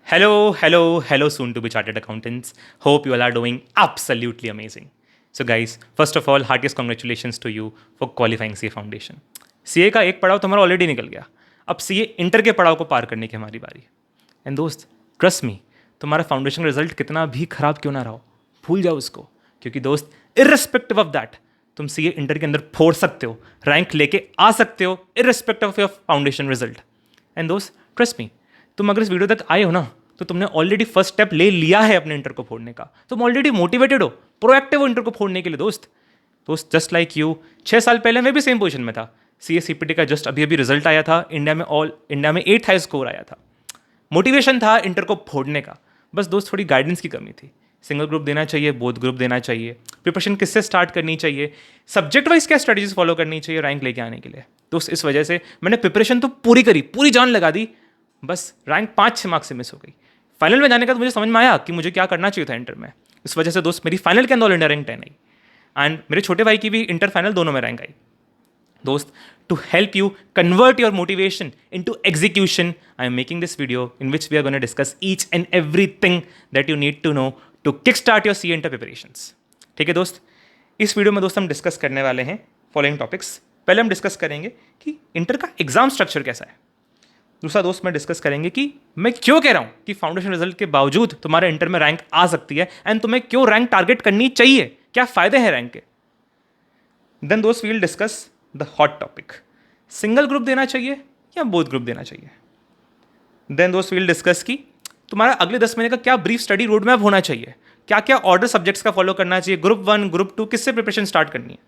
Hello, soon to be chartered accountants. Hope you all are doing absolutely amazing. So, guys, first of all, heartiest congratulations to you for qualifying CA Foundation. CA का एक पड़ाव तुम्हारा already निकल गया. अब CA inter के पड़ाव को पार करने की हमारी बारी. एंड दोस्त, ट्रस्ट मी, तुम्हारा फाउंडेशन रिजल्ट कितना भी खराब क्यों ना रहा हो, भूल जाओ उसको. क्योंकि दोस्त, इर्रेस्पेक्टिव ऑफ दैट, तुम CA इंटर के अंदर फोड़ सकते हो, रैंक लेके आ सकते हो, irrespective of your foundation result. And दोस्त, ट्रस्ट मी, तुम अगर इस वीडियो तक आए हो ना, तो तुमने ऑलरेडी फर्स्ट स्टेप ले लिया है अपने इंटर को फोड़ने का. तुम ऑलरेडी मोटिवेटेड हो, प्रोएक्टिव हो इंटर को फोड़ने के लिए. दोस्त जस्ट लाइक यू, 6 साल पहले मैं भी सेम पोजीशन में था. CA CPT का जस्ट अभी रिजल्ट आया था. इंडिया में 8th हाई स्कोर आया था. मोटिवेशन था इंटर को फोड़ने का. बस दोस्त, थोड़ी गाइडेंस की कमी थी. सिंगल ग्रुप देना चाहिए, बोथ ग्रुप देना चाहिए, प्रिपरेशन किससे स्टार्ट करनी चाहिए, सब्जेक्ट वाइज क्या स्ट्रेटजीज फॉलो करनी चाहिए रैंक लेके आने के लिए. दोस्त, इस वजह से मैंने प्रिपरेशन तो पूरी करी, पूरी जान लगा दी, बस रैंक 5-6 मार्क्स से मिस हो गई. फाइनल में जाने का तो मुझे समझ में आया कि मुझे क्या करना चाहिए था इंटर में. इस वजह से दोस्त, मेरी फाइनल के अंदर all India rank 10 I. And मेरे छोटे भाई की भी इंटर फाइनल दोनों में रैंक आई. दोस्त, to help you convert your motivation into execution, I am making this video in which we are gonna discuss each and everything that you need to know to kick start your CA inter preparations. ठीक है दोस्त, इस video में दोस्त हम discuss करने वाले हैं फॉलोइंग टॉपिक्स. पहले हम डिस्कस करेंगे कि इंटर का एग्जाम स्ट्रक्चर कैसा है. दूसरा दोस्त, मैं डिस्कस करेंगे कि मैं क्यों कह रहा हूं कि फाउंडेशन रिजल्ट के बावजूद तुम्हारे इंटर में रैंक आ सकती है एंड तुम्हें क्यों रैंक टारगेट करनी चाहिए, क्या फायदे हैं रैंक के. देन दोस्त, we will discuss the hot topic, single group देना चाहिए या बोथ ग्रुप देना चाहिए. देन दोस्त, वी विल डिस्कस कि तुम्हारा अगले 10 महीने का क्या ब्रीफ स्टडी रोड मैप होना चाहिए, क्या क्या ऑर्डर सब्जेक्ट्स का फॉलो करना चाहिए, ग्रुप 1 ग्रुप 2 किससे प्रिपरेशन स्टार्ट करनी है.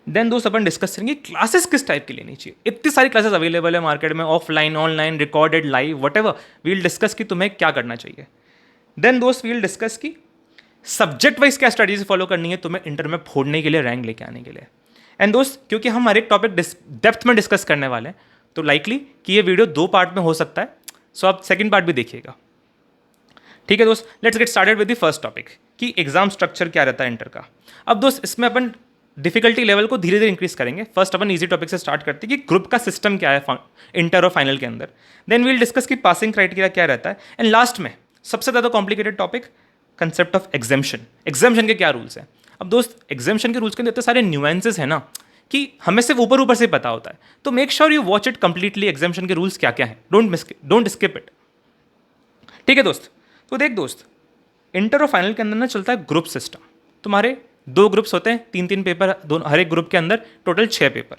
देन दोस्त, अपन डिस्कस करेंगे क्लासेस किस टाइप की लेनी चाहिए. इतनी सारी क्लासेस अवेलेबल है मार्केट में, offline, online, recorded, live, whatever. We will discuss कि तुम्हें क्या करना चाहिए. देन दोस्त, वी विल डिस्कस कि सब्जेक्ट वाइज क्या स्ट्रेटजी फॉलो करनी है तुम्हें इंटर में फोड़ने के लिए, रैंक लेके आने के लिए. एंड दोस्त, क्योंकि हम हर एक टॉपिक डेप्थ में डिस्कस करने वाले हैं, तो लाइकली कि ये वीडियो 2 पार्ट में हो सकता है. सो आप सेकेंड पार्ट भी देखिएगा. ठीक है दोस्त, let's get started with the first topic कि एग्जाम स्ट्रक्चर क्या रहता है इंटर का. अब दोस्त, इसमें अपन डिफिकल्टी लेवल को धीरे धीरे इंक्रीज करेंगे. फर्स्ट अपन इजी टॉपिक से स्टार्ट करते हैं कि ग्रुप का सिस्टम क्या है इंटर और फाइनल के अंदर. देन वील डिस्कस कि पासिंग क्राइटेरिया क्या रहता है. एंड लास्ट में सबसे ज़्यादा complicated topic, concept of exemption. Exemption के क्या रूल्स हैं. अब दोस्त, एग्जेम्पशन के रूल्स के अंदर इतने सारे न्यूएंसेस हैं ना कि हमें सिर्फ ऊपर ऊपर से पता होता है. तो make sure you watch it completely. Exemption के रूल्स क्या क्या हैं, डोंट स्किप इट. ठीक है दोस्त, तो देख दोस्त, इंटर और फाइनल के अंदर ना चलता है ग्रुप सिस्टम. तुम्हारे 2 ग्रुप्स होते हैं, 3-3 पेपर हर एक ग्रुप के अंदर, टोटल 6 पेपर.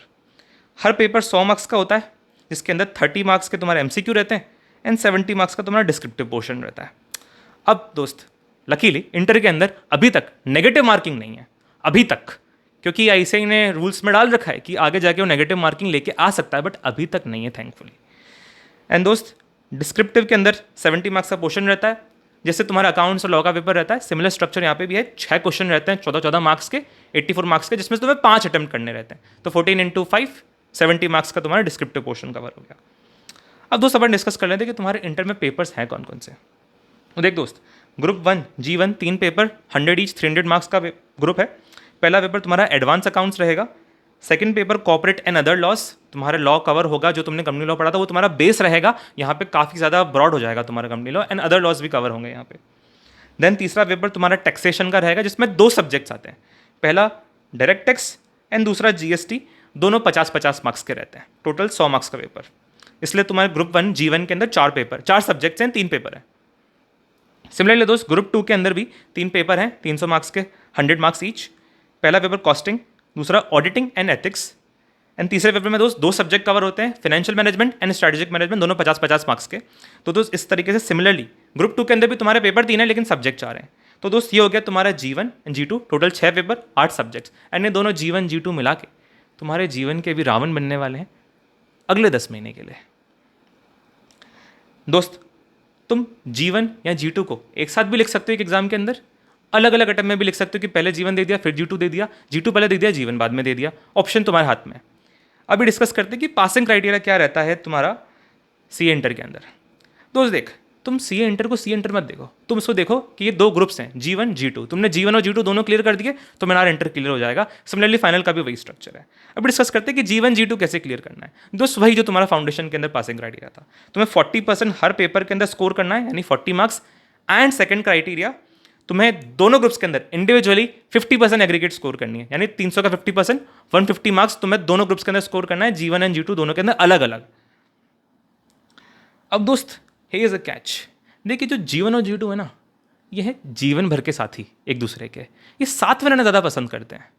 हर पेपर 100 मार्क्स का होता है, जिसके अंदर 30 मार्क्स के तुम्हारे MCQ रहते हैं एंड 70 मार्क्स का तुम्हारा डिस्क्रिप्टिव पोर्शन रहता है. अब दोस्त, लकीली इंटर के अंदर अभी तक नेगेटिव मार्किंग नहीं है, अभी तक, क्योंकि ICAI ने रूल्स में डाल रखा है कि आगे जाके वो नेगेटिव मार्किंग लेके आ सकता है, बट अभी तक नहीं है थैंकफुली. एंड दोस्त, डिस्क्रिप्टिव के अंदर 70 मार्क्स का पोर्शन रहता है, जैसे तुम्हारा अकाउंट्स और लॉ का पेपर रहता है. सिमिलर स्ट्रक्चर यहाँ पे भी है. 6 क्वेश्चन रहते हैं, 14 मार्क्स के, 84 मार्क्स के, जिसमें से तुम्हें 5 अटेम्प्ट करने रहते हैं. तो 14 × 5 70 मार्क्स का तुम्हारा डिस्क्रिप्टिव पोर्शन कवर हो गया. अब दोस्त, अपन डिस्कस कर लेते हैं कि तुम्हारे इंटर में पेपर्स हैं कौन कौन से. तो देख दोस्त, group 1 G1 3 paper, 100 each, 300 marks का ग्रुप है. पहला पेपर तुम्हारा एडवांस अकाउंट्स रहेगा. Second paper corporate and other laws, तुम्हारा लॉ कवर होगा, जो तुमने कंपनी लॉ पढ़ा था वो तुम्हारा बेस रहेगा. यहाँ पे काफ़ी ज़्यादा ब्रॉड हो जाएगा तुम्हारा company law, and other laws भी कवर होंगे यहाँ पे. देन तीसरा पेपर तुम्हारा टैक्सेशन का रहेगा, जिसमें 2 सब्जेक्ट्स आते हैं. पहला डायरेक्ट टैक्स एंड दूसरा GST. दोनों 50-50 मार्क्स के रहते हैं, टोटल 100 मार्क्स का पेपर. इसलिए तुम्हारे ग्रुप 1 G1 के अंदर 4 पेपर, 4 सब्जेक्ट्स हैं, 3 पेपर हैं. सिमिलरली दोस्त, ग्रुप 2 के अंदर भी 3 पेपर हैं, 300 मार्क्स के, 100 मार्क्स ईच. पहला पेपर कॉस्टिंग, दूसरा ऑडिटिंग एंड एथिक्स. एंड तीसरे पेपर में दोस्त 2 सब्जेक्ट कवर होते हैं, financial management and strategic management, दोनों 50-50 मार्क्स के. तो दोस्त, इस तरीके से सिमिलरली ग्रुप 2 के अंदर भी तुम्हारे पेपर 3 है, लेकिन सब्जेक्ट 4 हैं. तो दोस्त, ये हो गया तुम्हारा G1 and G2, total 6 paper, 8 subjects. And ये दोनों G1 G2 मिला के तुम्हारे जीवन के भी रावण बनने वाले हैं अगले 10 महीने के लिए. दोस्त, तुम G1 या G2 को एक साथ भी लिख सकते हो एक एग्जाम के अंदर, अलग अलग अटेम्प्ट में भी लिख सकते हो कि पहले G1 दे दिया, फिर G2 दे दिया, G2 पहले दे दिया, G1 बाद में दे दिया. ऑप्शन तुम्हारे हाथ में. अभी डिस्कस करते हैं कि पासिंग क्राइटेरिया क्या रहता है तुम्हारा CA इंटर के अंदर. दोस्त देख, तुम सीए इंटर को सी इंटर मत देखो, तुम उसको देखो कि ये दो ग्रुप्स हैं G1 G2, तुमने G1 और G2 दोनों क्लियर कर दिए तो मेरा इंटर क्लियर हो जाएगा। सिमिलरली फाइनल का भी वही स्ट्रक्चर है। अब डिस्कस करते हैं कि G1 G2 कैसे क्लियर करना है। दोस्त वही जो तुम्हारा फाउंडेशन के अंदर पासिंग क्राइटेरिया था, तुम्हें 40% हर पेपर के अंदर स्कोर करना है, यानी 40 मार्क्स। एंड सेकंड क्राइटेरिया, तुम्हें दोनों ग्रुप्स के अंदर इंडिविजुअली 50% एग्रीगेट स्कोर करनी है, यानी 300 का 50%, 150 मार्क्स तुम्हें दोनों ग्रुप्स के अंदर स्कोर करना है, G1 एंड G2 दोनों के अंदर अलग अलग। अब दोस्त हियर इज अ कैच, देखिए जो G1 और G2 है ना, ये है जीवन भर के साथी एक दूसरे के, ये साथ में रहना ज़्यादा पसंद करते हैं,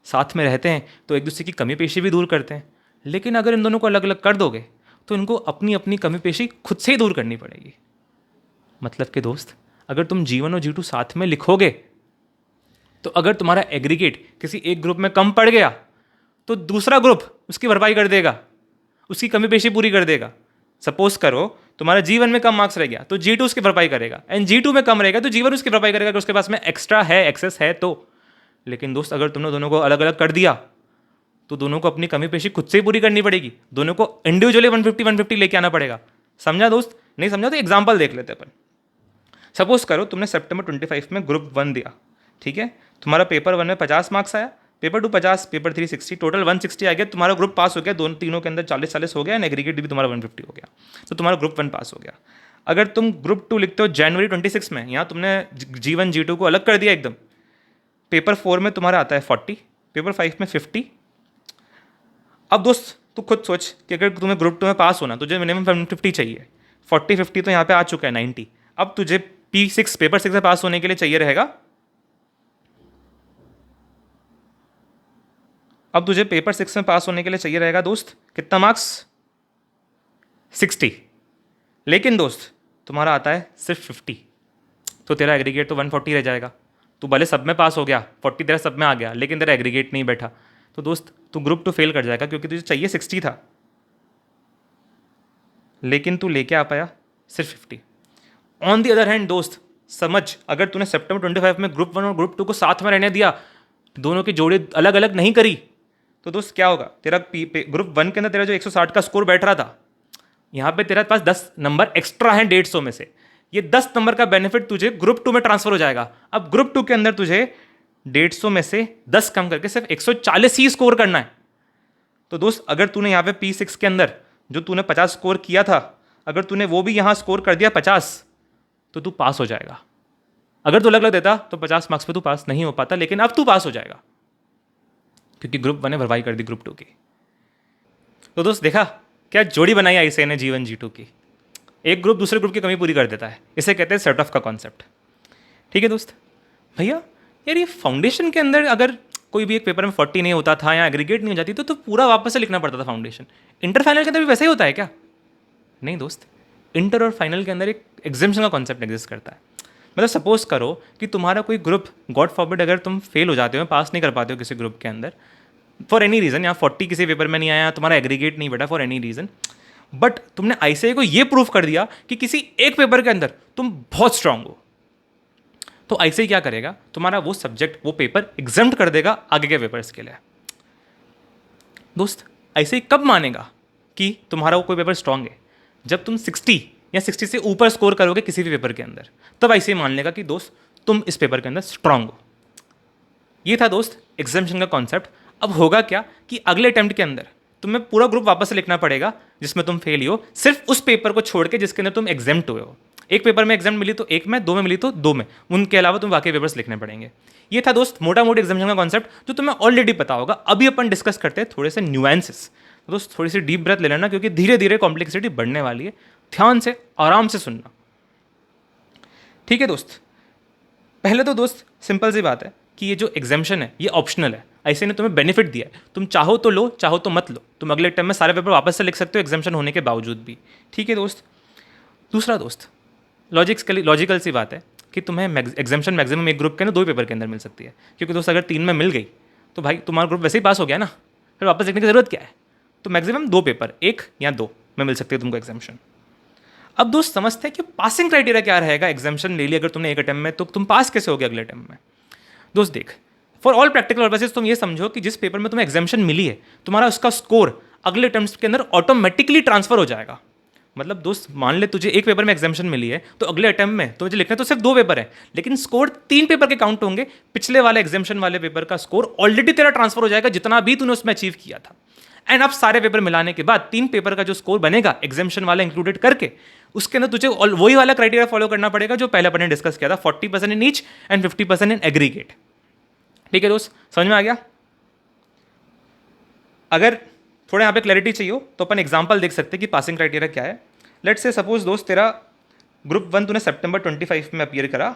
साथ में रहते हैं तो एक दूसरे की कमी पेशी भी दूर करते हैं। लेकिन अगर इन दोनों को अलग अलग कर दोगे तो इनको अपनी अपनी कमी पेशी खुद से ही दूर करनी पड़ेगी। मतलब कि दोस्त, अगर तुम G1 और G2 साथ में लिखोगे तो अगर तुम्हारा एग्रीगेट किसी एक ग्रुप में कम पड़ गया तो दूसरा ग्रुप उसकी भरपाई कर देगा, उसकी कमी पेशी पूरी कर देगा। सपोज करो तुम्हारा G1 में कम मार्क्स रह गया तो G2 उसकी भरपाई करेगा, एंड G2 में कम रहेगा तो G1 उसकी भरपाई करेगा अगर उसके पास में एक्स्ट्रा है, एक्सेस है तो। लेकिन दोस्त अगर तुमने दोनों को अलग अलग कर दिया तो दोनों को अपनी कमी पेशी खुद से ही पूरी करनी पड़ेगी, दोनों को इंडिविजुअली 150 लेके आना पड़ेगा। समझा दोस्त? नहीं समझा तो एग्जाम्पल देख लेते अपन। सपोज करो तुमने September 25 में ग्रुप 1 दिया, ठीक है, तुम्हारा पेपर 1 में 50 मार्क्स आया, पेपर 2 50, पेपर 3 60, टोटल 160 आ गया, तुम्हारा ग्रुप पास हो गया, दोनों तीनों के अंदर 40-40 हो गया, एंड एग्रीगेट भी तुम्हारा 150 हो गया, तो तुम्हारा ग्रुप 1 पास हो गया। अगर तुम ग्रुप 2 लिखते हो जनवरी 26 में, यहाँ तुमने G1 G2 को अलग कर दिया एकदम, पेपर 4 में तुम्हारा आता है 40, पेपर 5 में 50। अब दोस्त तू खुद सोच कि अगर तुम्हें ग्रुप 2 में पास होना तुझे मिनिमम 150 चाहिए, 40-50 तो यहाँ पे आ चुका है 90। अब तुझे P6 पेपर 6 में पास होने के लिए चाहिए रहेगा, अब तुझे पेपर 6 में पास होने के लिए चाहिए रहेगा दोस्त कितना मार्क्स? 60। लेकिन दोस्त तुम्हारा आता है सिर्फ 50, तो तेरा एग्रीगेट तो 140 रह जाएगा। तू भले सब में पास हो गया, 40 तेरा सब में आ गया, लेकिन तेरा एग्रीगेट नहीं बैठा, तो दोस्त तू ग्रुप 2 फेल कर जाएगा, क्योंकि तुझे चाहिए 60 था लेकिन तू लेके आ पाया सिर्फ 50। ऑन दी अदर हैंड दोस्त समझ, अगर तूने September 25 में ग्रुप 1 और ग्रुप 2 को साथ में रहने दिया, दोनों की जोड़ी अलग अलग नहीं करी, तो दोस्त क्या होगा, तेरा ग्रुप 1 के अंदर तेरा जो 160 का स्कोर बैठ रहा था, यहाँ पे तेरे पास 10 नंबर एक्स्ट्रा हैं 150 में से, ये 10 नंबर का बेनिफिट तुझे ग्रुप 2 में ट्रांसफर हो जाएगा। अब ग्रुप 2 के अंदर तुझे 150 में से 10 कम करके सिर्फ 140 ही स्कोर करना है। तो दोस्त अगर तूने यहाँ पे P6 के अंदर जो तूने 50 स्कोर किया था, अगर तूने वो भी यहाँ स्कोर कर दिया 50, तो तू पास हो जाएगा। अगर तू अलग अलग देता तो 50 मार्क्स पे तू पास नहीं हो पाता, लेकिन अब तू पास हो जाएगा क्योंकि ग्रुप 1 ने भरपाई कर दी ग्रुप 2 की। तो दोस्त देखा क्या जोड़ी बनाई आईसीए ने G1 G2 की, एक ग्रुप दूसरे ग्रुप की कमी पूरी कर देता है, इसे कहते हैं सेट ऑफ का कॉन्सेप्ट। ठीक है दोस्त। भैया यार ये फाउंडेशन के अंदर अगर कोई भी एक पेपर में 40 नहीं होता था या एग्रीगेट नहीं हो जाती तो पूरा वापस से लिखना पड़ता था फाउंडेशन। इंटर फाइनल के अंदर भी वैसा ही होता है क्या? नहीं दोस्त, इंटर और फाइनल के अंदर एक एग्जेम्पशन का कॉन्सेप्ट एग्जिस्ट करता है। मतलब सपोज करो कि तुम्हारा कोई ग्रुप, गॉड फॉरबिड अगर तुम फेल हो जाते हो, पास नहीं कर पाते हो किसी ग्रुप के अंदर फॉर एनी रीज़न, यहाँ 40 किसी पेपर में नहीं आया, तुम्हारा एग्रीगेट नहीं बैठा फॉर एनी रीज़न, बट तुमने आईसीए को ये प्रूफ कर दिया कि किसी एक पेपर के अंदर तुम बहुत स्ट्रांग हो, तो आईसीए क्या करेगा, तुम्हारा वो सब्जेक्ट, वो पेपर एग्जम्प्ट कर देगा आगे के पेपर्स के लिए। दोस्त आईसीए कब मानेगा कि तुम्हारा वो कोई पेपर स्ट्रांग है? जब तुम 60 या 60 से ऊपर स्कोर करोगे किसी भी पेपर के अंदर, तब आईसीए मान लेगा कि दोस्त तुम इस पेपर के अंदर स्ट्रांग हो। ये था दोस्त एग्जेम्पशन का कॉन्सेप्ट। अब होगा क्या कि अगले अटेम्प्ट के अंदर तुम्हें पूरा ग्रुप वापस से लिखना पड़ेगा जिसमें तुम फेल हो, सिर्फ उस पेपर को छोड़ के जिसके अंदर तुम एग्जेम्प्ट हुए हो। एक पेपर में एग्जाम मिली तो एक में, दो में मिली तो दो में, उनके अलावा तुम बाकी पेपर्स लिखने पड़ेंगे। ये था दोस्त मोटा मोटी एग्जामिनेशन का कॉन्सेप्ट जो तुम्हें ऑलरेडी पता होगा। अभी अपन डिस्कस करते हैं थोड़े से न्यूएंसेस। दोस्त थोड़ी सी डीप ब्रेथ ले लेना क्योंकि धीरे धीरे कॉम्प्लेक्सिटी बढ़ने वाली है। ध्यान से आराम से सुनना, ठीक है दोस्त। पहले तो दोस्त सिंपल सी बात है कि ये जो एग्जाम्शन है ये ऑप्शनल है। ऐसे ने तुम्हें बेनिफिट दिया है, तुम चाहो तो लो, चाहो तो मत लो। तुम अगले टाइम में सारे पेपर वापस से लिख सकते हो एग्जाम्शन होने के बावजूद भी, ठीक है दोस्त। दूसरा दोस्त लॉजिकल सी बात है कि तुम्हें एग्जाम्शन मैक्सिमम एक ग्रुप के ना 2 पेपर के अंदर मिल सकती है, क्योंकि दोस्त अगर 3 में मिल गई तो भाई तुम्हारा ग्रुप वैसे ही पास हो गया ना, फिर वापस लिखने की जरूरत क्या है। तो मैक्सिमम 2 पेपर, 1 या 2 में मिल सकती है तुमको एग्जाम्शन। अब दोस्त समझते हैं कि पासिंग क्राइटेरिया क्या रहेगा। एग्जाम्शन ले लिया अगर तुमने एक अटेम्प्ट में, तो तुम पास कैसे हो गए अगले अटेम्प्ट में। दोस्त देख, फॉर ऑल प्रैक्टिकल पर्पसेस तुम ये समझो कि जिस पेपर में तुम्हें एग्जाम्शन मिली है, तुम्हारा उसका स्कोर अगले अटेम्प्ट के अंदर ऑटोमेटिकली ट्रांसफर हो जाएगा। मतलब दोस्त मान ले तुझे एक पेपर में एग्जाम्शन मिली है, तो अगले अटेम्प्ट में तुझे लिखना तो सिर्फ 2 पेपर है, लेकिन स्कोर 3 पेपर के काउंट होंगे। पिछले वाले एग्जाम्शन वाले पेपर का स्कोर ऑलरेडी तेरा ट्रांसफर हो जाएगा जितना भी तूने उसमें अचीव किया था। एंड अब सारे पेपर मिलाने के बाद 3 पेपर का जो स्कोर बनेगा एग्जाम्शन वाला इंक्लूडेड करके, उसके अंदर तुझे वही वाला क्राइटेरिया फॉलो करना पड़ेगा जो पहले अपन ने डिस्कस किया था, 40% in each and 50% in aggregate. ठीक है दोस्त, समझ में आ गया? अगर थोड़ा यहाँ पे क्लैरिटी चाहिए हो तो अपन एग्जांपल देख सकते हैं कि पासिंग क्राइटेरिया क्या है। लेट्स से सपोज दोस्त तेरा ग्रुप 1 तूने सितंबर 25 में अपीयर करा,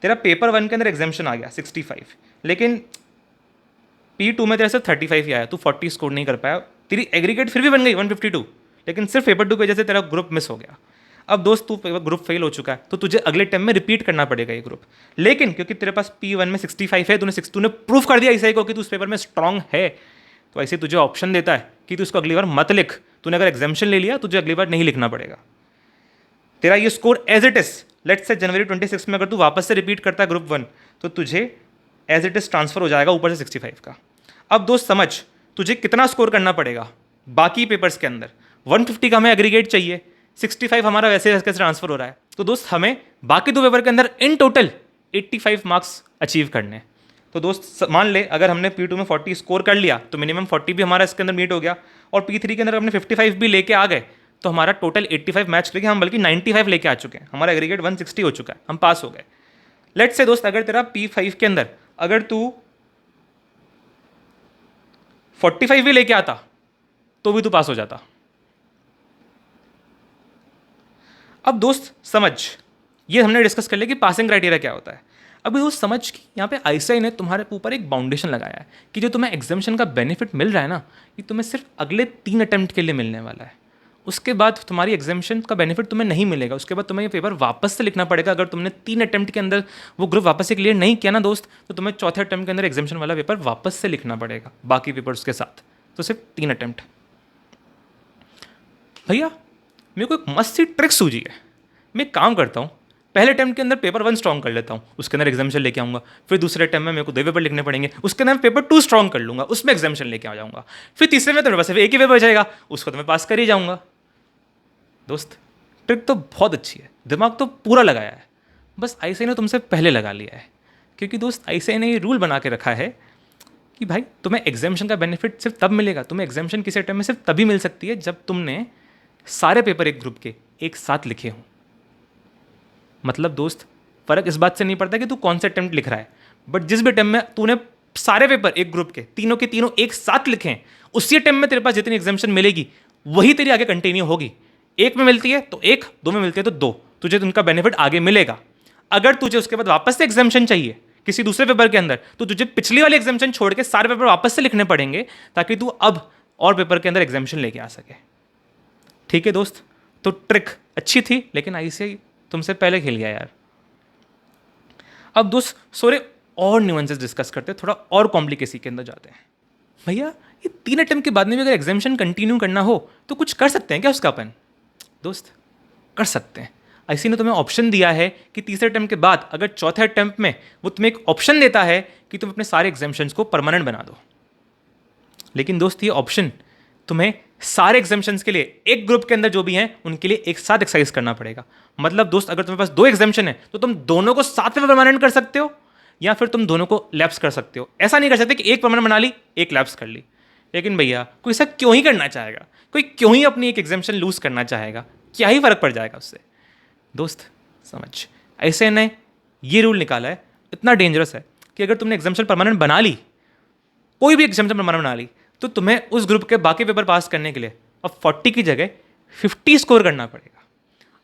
तेरा पेपर 1 के अंदर एग्जाम्शन आ गया 65, लेकिन P2 में तेरा सिर्फ 35 ही आया, तू 40 स्कोर नहीं कर पाया, तेरी एग्रीगेट फिर भी बन गई 152, लेकिन सिर्फ पेपर 2 की वजह से तेरा ग्रुप मिस हो गया। अब दोस्त तू ग्रुप फेल हो चुका है, तो तुझे अगले टाइम में रिपीट करना पड़ेगा ये ग्रुप। लेकिन क्योंकि तेरे पास P1 में 65 है, तूने प्रूफ कर दिया ICI को कि तू उस पेपर में स्ट्रांग है, तो ऐसे तुझे ऑप्शन देता है कि तू उसको अगली बार मत लिख। तूने अगर एग्जाम्शन ले लिया तुझे अगली बार नहीं लिखना पड़ेगा। तेरा ये score as it is, let's say January 26 में अगर तू वापस से रिपीट करता है ग्रुप 1, तो तुझे एज इट इज ट्रांसफर हो जाएगा ऊपर से 65 का। अब दोस्त समझ तुझे कितना स्कोर करना पड़ेगा बाकी पेपर्स के अंदर। 150 का हमें एग्रीगेट चाहिए, 65 हमारा वैसे ट्रांसफर हो रहा है, तो दोस्त हमें बाकी 2 पेपर के अंदर इन टोटल 85 मार्क्स अचीव करने हैं। तो दोस्त मान ले अगर हमने P2 में 40 स्कोर कर लिया तो मिनिमम 40 भी हमारा इसके अंदर मीट हो गया, और P3 के अंदर हमने 55 भी लेके आ गए, तो हमारा टोटल 85 मैच करके हम बल्कि 95 लेके आ चुके हैं, हमारा एग्रीगेट 160 हो चुका है, हम पास हो गए। लेट्स से दोस्त अगर तेरा P5 के अंदर अगर तू 45 भी लेके आता तो भी तू पास हो जाता। अब दोस्त समझ, ये हमने डिस्कस कर लिया कि पासिंग क्राइटेरिया क्या होता है। अभी दोस्त समझ कि यहाँ पे ICI ने तुम्हारे ऊपर एक बाउंडेशन लगाया है कि जो तुम्हें एग्जाम्शन का बेनिफिट मिल रहा है ना, ये तुम्हें सिर्फ अगले 3 अटेम्प्ट के लिए मिलने वाला है। उसके बाद तुम्हारी एग्जाम्शन का बेनिफिट तुम्हें नहीं मिलेगा, उसके बाद तुम्हें ये पेपर वापस से लिखना पड़ेगा। अगर तुमने 3 अटेम्प्ट के अंदर वो ग्रुप वापस से क्लियर नहीं किया ना दोस्त, तो तुम्हें चौथे अटेम्प्ट के अंदर एग्जाम्शन वाला पेपर वापस से लिखना पड़ेगा बाकी पेपर्स के साथ। तो सिर्फ 3 अटेम्प्ट। भैया मेरे को एक मस्त सी ट्रिक सूझी है, मैं एक काम करता हूँ, पहले अटेम्प्ट के अंदर पेपर 1 स्ट्रॉन्ग कर लेता हूँ, उसके अंदर एग्जाम्शन लेके आऊँगा। फिर दूसरे अटेम्प्ट में मेरे को 2 पेपर लिखने पड़ेंगे, उसके अंदर पेपर 2 स्ट्रॉन्ग कर लूँगा, उसमें एग्जाम्शन लेके आ जाऊँगा। फिर तीसरे में तो मेरे पास सिर्फ एक ही पेपर बचेगा, उसको तो मैं पास कर ही जाऊँगा। दोस्त ट्रिक तो बहुत अच्छी है, दिमाग तो पूरा लगाया है, बस ICI ने तुमसे पहले लगा लिया है। क्योंकि दोस्त ICI ने ये रूल बना के रखा है कि भाई तुम्हें एग्जाम्शन का बेनिफिट सिर्फ तब मिलेगा, तुम्हें एग्जाम्शन किसी अटेम्प्ट में सिर्फ तभी मिल सकती है जब तुमने सारे पेपर एक ग्रुप के एक साथ लिखे हों। मतलब दोस्त फ़र्क इस बात से नहीं पड़ता कि तू कौन से अटेम्प्ट लिख रहा है, बट जिस भी अटेम्प्ट में तूने सारे पेपर एक ग्रुप के तीनों एक साथ लिखे हैं, उसी अटेम्प्ट में तेरे पास जितनी एग्जाम्शन मिलेगी वही तेरी आगे कंटिन्यू होगी। एक में मिलती है तो एक, 2 में मिलती है तो 2, तुझे उनका बेनिफिट आगे मिलेगा। अगर तुझे उसके बाद वापस से एग्जाम्शन चाहिए किसी दूसरे पेपर के अंदर, तो तुझे पिछली वाली एग्जाम्शन छोड़ के सारे पेपर वापस से लिखने पड़ेंगे ताकि तू अब और पेपर के अंदर एग्जाम्शन लेके आ सके। ठीक है दोस्त, तो ट्रिक अच्छी थी, लेकिन ICI तुमसे पहले खेल गया यार। अब दोस्त सोरे और न्यूएंसेस डिस्कस करते हैं, थोड़ा और कॉम्प्लिकेसी के अंदर जाते हैं। भैया ये 3 अटेम्प्ट के बाद में भी अगर एग्जाम्शन कंटिन्यू करना हो तो कुछ कर सकते हैं क्या उसका अपन? दोस्त कर सकते हैं। ICI ने तुम्हें ऑप्शन दिया है कि तीसरे अटेम्प्ट के बाद अगर चौथे अटेम्प्ट में वो तुम्हें एक ऑप्शन देता है कि तुम अपने सारे एग्जाम्शंस को परमानेंट बना दो। लेकिन दोस्त ये ऑप्शन तुम्हें सारे एग्जाम्शंस के लिए एक ग्रुप के अंदर जो भी हैं उनके लिए एक साथ एक्सरसाइज करना पड़ेगा। मतलब दोस्त अगर तुम्हारे पास 2 एग्जाम्शन है तो तुम दोनों को साथ में परमानेंट कर सकते हो, या फिर तुम दोनों को लैप्स कर सकते हो। ऐसा नहीं कर सकते कि एक परमानेंट बना ली एक लैप्स कर ली। लेकिन भैया कोई ऐसा क्यों ही करना चाहेगा, कोई क्यों ही अपनी एक एग्जाम्शन लूज करना चाहेगा, क्या ही फर्क पड़ जाएगा उससे? दोस्त समझ, ICI ने ये रूल निकाला है, इतना डेंजरस है कि अगर तुमने एग्जाम्शन परमानेंट बना ली, कोई भी एग्जाम्शन परमानेंट बना ली, तो तुम्हें उस ग्रुप के बाकी पेपर पास करने के लिए अब 40 की जगह 50 स्कोर करना पड़ेगा।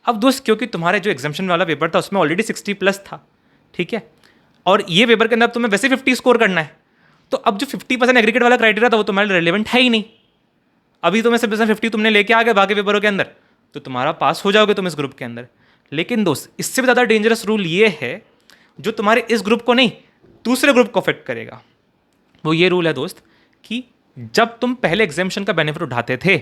अब दोस्त क्योंकि तुम्हारे जो एग्जाम्शन वाला पेपर था उसमें ऑलरेडी 60+ था, ठीक है, और ये पेपर के अंदर तुम्हें वैसे 50 स्कोर करना है, तो अब जो 50% एग्रीगेट वाला क्राइटेरिया था वो तुम्हारे लिए रेलेवेंट है ही नहीं। अभी तुम्हें सिर्फ 50 तुमने लेके आ गए बाकी पेपरों के अंदर, तो तुम्हारा पास हो जाओगे तुम इस ग्रुप के अंदर। लेकिन दोस्त इससे भी ज़्यादा डेंजरस रूल ये है जो तुम्हारे इस ग्रुप को नहीं दूसरे ग्रुप को अफेक्ट करेगा। वो ये रूल है दोस्त कि जब तुम पहले एग्जाम्शन का बेनिफिट उठाते थे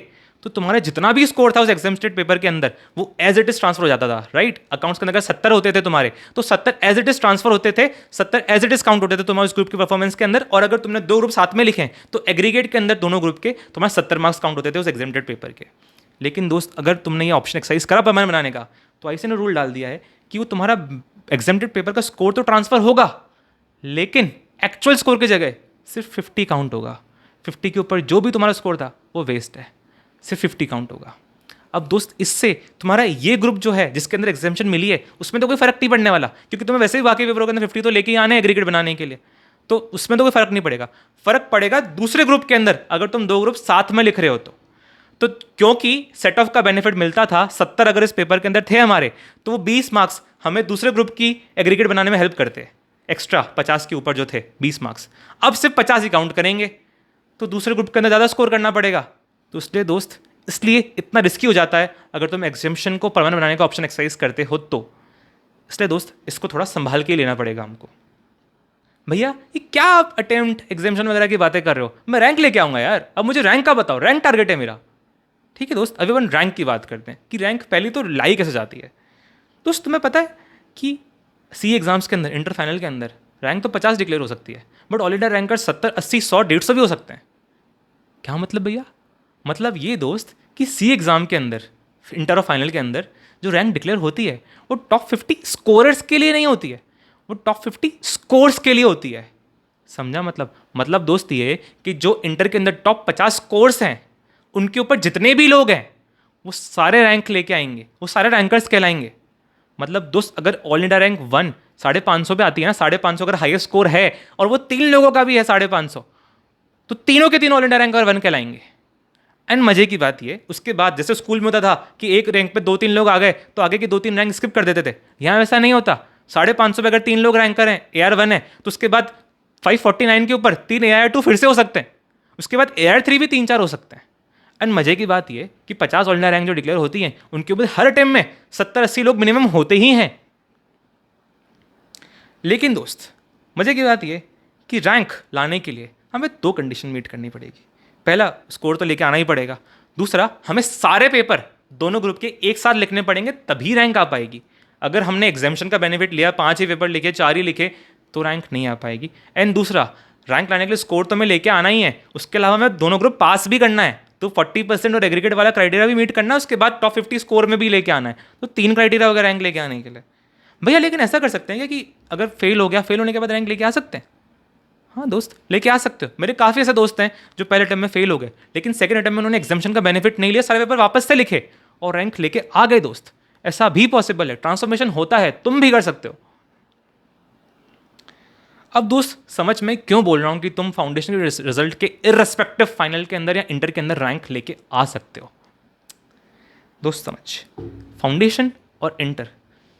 तो तुम्हारा जितना भी स्कोर था उस एग्जाम्स्टेड पेपर के अंदर वो एज इट इज ट्रांसफर हो जाता था, राइट। अकाउंट्स के अंदर 70 होते थे तुम्हारे, तो 70 एज इट इज ट्रांसफर होते थे, 70 एज इट इज काउंट होते थे तुम्हारे उस ग्रुप के परफॉर्मेंस के अंदर। और अगर तुमने 2 ग्रुप साथ में लिखे तो एग्रीगेट के अंदर दोनों ग्रुप के तुम्हारे 70 मार्क्स काउंट होते थे उस एग्जाम्टेड पेपर के। लेकिन दोस्त अगर तुमने ये ऑप्शन एक्सरसाइज करा परमानेंट बनाने का, तो ऐसे ने रूल डाल दिया है कि वो तुम्हारा एग्जाम्प्टेड पेपर का स्कोर तो ट्रांसफर होगा, लेकिन एक्चुअल स्कोर की जगह सिर्फ 50 काउंट होगा। 50 के ऊपर जो भी तुम्हारा स्कोर था वो वेस्ट है, सिर्फ 50 काउंट होगा। अब दोस्त इससे तुम्हारा ये ग्रुप जो है जिसके अंदर एग्जाम्पशन मिली है उसमें तो कोई फर्क नहीं पड़ने वाला, क्योंकि तुम्हें वैसे ही बाकी पेपरों के अंदर 50 तो लेके ही आने हैं एग्रीगेट बनाने के लिए, तो उसमें तो कोई फर्क नहीं पड़ेगा। फर्क पड़ेगा दूसरे ग्रुप के अंदर, अगर तुम दो ग्रुप साथ में लिख रहे हो तो क्योंकि सेट ऑफ का बेनिफिट मिलता था 70 अगर इस पेपर के अंदर थे हमारे, तो वो 20 मार्क्स हमें दूसरे ग्रुप की एग्रीगेट बनाने में हेल्प करते, एक्स्ट्रा 50 के ऊपर जो थे 20 मार्क्स, अब सिर्फ 50 ही काउंट करेंगे, तो दूसरे ग्रुप के अंदर ज़्यादा स्कोर करना पड़ेगा। तो इसलिए दोस्त, इसलिए इतना रिस्की हो जाता है अगर तुम एग्जाम्पशन को परमानेंट बनाने का ऑप्शन एक्सरसाइज करते हो तो। इसलिए दोस्त इसको थोड़ा संभाल के लेना पड़ेगा हमको। भैया ये क्या आप अटेम्प्ट एग्जाम्पशन वगैरह की बातें कर रहे हो, मैं रैंक लेके आऊँगा यार, अब मुझे रैंक का बताओ, रैंक टारगेट है मेरा। ठीक है दोस्त, अभी अपन रैंक की बात करते हैं कि रैंक पहली तो लाई कैसे जाती है। दोस्त तुम्हें पता है कि सी एग्जाम्स के अंदर, इंटर फाइनल के अंदर रैंक तो 50 डिक्लेयर हो सकती है, बट ऑल इंडिया रैंकर 70, 80, 100, 150 भी हो सकते हैं। क्या मतलब भैया? मतलब ये दोस्त कि सी एग्ज़ाम के अंदर, इंटर और फाइनल के अंदर जो रैंक डिक्लेयर होती है वो टॉप 50 स्कोरर्स के लिए नहीं होती है, वो टॉप 50 स्कोर्स के लिए होती है। समझा मतलब दोस्त ये कि जो इंटर के अंदर टॉप 50 स्कोर्स हैं उनके ऊपर जितने भी लोग हैं वो सारे रैंक लेके आएंगे, वो सारे रैंकर्स कहलाएंगे। मतलब दोस्त अगर ऑल इंडिया रैंक 1 550 पे आती है ना, 550 अगर हाईएस्ट स्कोर है और वो 3 लोगों का भी है 550, तो तीनों के तीनों ऑल इंडिया रैंकर 1 कहलाएंगे। एंड मजे की बात ये, उसके बाद जैसे स्कूल में होता था कि एक रैंक पे 2-3 लोग आ गए तो आगे के 2-3 रैंक स्किप कर देते थे, यहाँ वैसा नहीं होता। 550 पे अगर 3 लोग रैंकर हैं, AR1 है, तो उसके बाद 549 के ऊपर 3 AR2 फिर से हो सकते हैं, उसके बाद AR3 भी 3-4 हो सकते हैं। एंड मजे की बात ये कि 50 ऑल इंडिया रैंक जो डिक्लेयर होती हैं उनके ऊपर हर टाइम में 70-80 लोग मिनिमम होते ही हैं। लेकिन दोस्त मजे की बात ये कि रैंक लाने के लिए हमें 2 कंडीशन मीट करनी पड़ेगी। पहला, स्कोर तो लेके आना ही पड़ेगा। दूसरा, हमें सारे पेपर दोनों ग्रुप के एक साथ लिखने पड़ेंगे, तभी रैंक आ पाएगी। अगर हमने एग्जाम्पशन का बेनिफिट लिया, 5 ही पेपर लिखे, 4 ही लिखे, तो रैंक नहीं आ पाएगी। एंड दूसरा, रैंक लाने के लिए स्कोर तो हमें लेके आना ही है, उसके अलावा हमें दोनों ग्रुप पास भी करना है, तो 40% और एग्रीगेट वाला क्राइटेरिया भी मीट करना है, उसके बाद टॉप 50 स्कोर में भी लेके आना है। तो 3 क्राइटेरिया होगा रैंक लेके आने के लिए। भैया लेकिन ऐसा कर सकते हैं कि अगर फेल हो गया, फेल होने के बाद रैंक लेके आ सकते हैं? हाँ दोस्त, लेके आ सकते हो। मेरे काफ़ी ऐसे दोस्त हैं जो पहले अटेम्प्ट में फेल हो गए, लेकिन सेकंड अटेम्प्ट में उन्होंने एग्जाम्पशन का बेनिफिट नहीं लिया, सारे पेपर वापस से लिखे और रैंक लेके आ गए। दोस्त ऐसा भी पॉसिबल है, ट्रांसफॉर्मेशन होता है, तुम भी कर सकते हो। अब दोस्त समझ में क्यों बोल रहा हूं कि तुम फाउंडेशन के रिजल्ट के इररिस्पेक्टिव फाइनल के अंदर या इंटर के अंदर रैंक लेके आ सकते हो। दोस्त समझ, फाउंडेशन और इंटर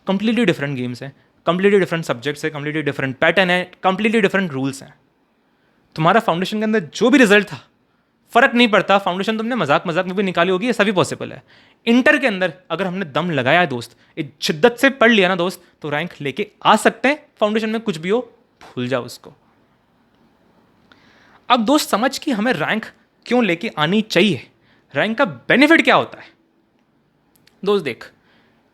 कंप्लीटली डिफरेंट गेम्स हैं, कंप्लीटली डिफरेंट सब्जेक्ट्स है, कंप्लीटली डिफरेंट पैटर्न है, कंप्लीटली डिफरेंट रूल्स हैं। तुम्हारा फाउंडेशन के अंदर जो भी रिजल्ट था फर्क नहीं पड़ता, फाउंडेशन तुमने मजाक में भी निकाली होगी, ऐसा भी पॉसिबल है। इंटर के अंदर अगर हमने दम लगाया है दोस्त, एक शिद्दत से पढ़ लिया ना दोस्त, तो रैंक लेके आ सकते हैं। फाउंडेशन में कुछ भी हो भूल जाओ उसको। अब दोस्त समझ कि हमें रैंक क्यों लेके आनी चाहिए, रैंक का बेनिफिट क्या होता है। दोस्त देख,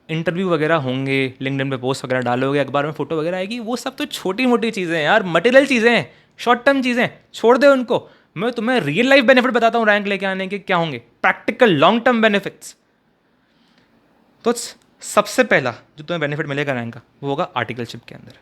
इंटरव्यू वगैरह होंगे, लिंक्डइन पे पोस्ट वगैरह डालोगे, अखबार में फोटो वगैरह आएगी, वो सब तो छोटी मोटी चीज़ें हैं यार, मटेरियल चीज़ें हैं, शॉर्ट टर्म चीज़ें, छोड़ दे उनको। मैं तुम्हें रियल लाइफ बेनिफिट बताता हूँ रैंक लेके आने के क्या होंगे, प्रैक्टिकल लॉन्ग टर्म बेनिफिट्स। तो सबसे पहला जो तुम्हें बेनिफिट मिलेगा रैंक का, वो होगा आर्टिकलशिप के अंदर।